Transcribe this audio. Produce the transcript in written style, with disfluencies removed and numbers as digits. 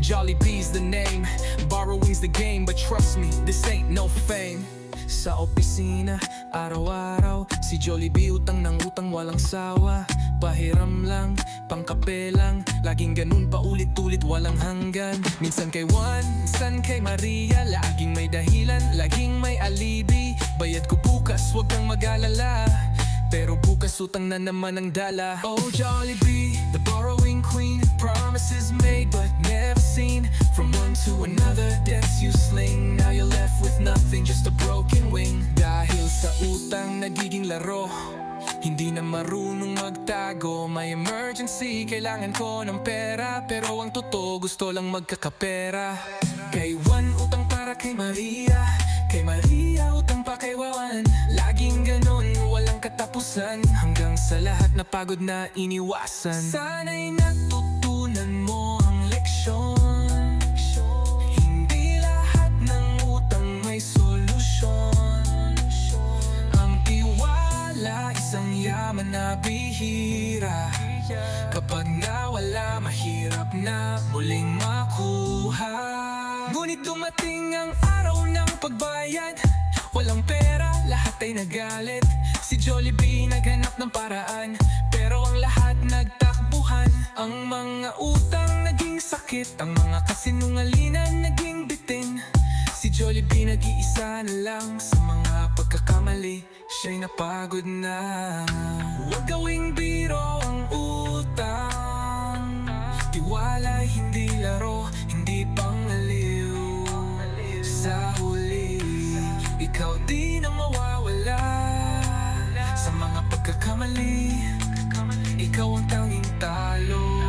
Jollibee's the name, borrowing's the game, but trust me, this ain't no fame. Sa opisina, araw-araw, si Jollibee utang ng utang walang sawa. Pahiram lang, pangkape lang, laging ganun paulit-ulit walang hanggan. Minsan kay Juan, minsan kay Maria, laging may dahilan, laging may alibi. Bayad ko bukas, wag kang mag-alala, pero bukas utang na naman ang dala. Oh Jollibee, the borrowing queen, promises made but never seen. From one to another, debts you sling. Now you're left with nothing, just a broken wing. Dahil sa utang nagiging laro, hindi na marunong magtago. May emergency, kailangan ko ng pera, pero ang totoo gusto lang magkakapera. Kay Juan, utang para kay Maria, kay Maria, utang pa kay Juan. Laging ganun, walang katapusan, hanggang sa lahat na pagod na iniwasan. Sana'y natutunan mo ang leksyon, hindi lahat ng utang may solusyon. Ang tiwala, isang yaman na bihira. Kapag nawala, mahirap na muling makuha. Ngunit dumating ang araw ng pagbayad, walang pera, lahat ay nagalit. Si Jollibee naghanap ng paraan, pero ang lahat nagtakbuhan. Ang mga utang naging sakit, ang mga kasinungalingan naging bitin. Si Jollibee nag-iisa na lang, sa mga pagkakamali siya'y napagod na. Huwag gawing biro ang utang, tiwala hindi laro, hindi pangaliw. Sa huli, ikaw di na mawawala. Sa mga pagkakamali, ikaw ang tanging talo.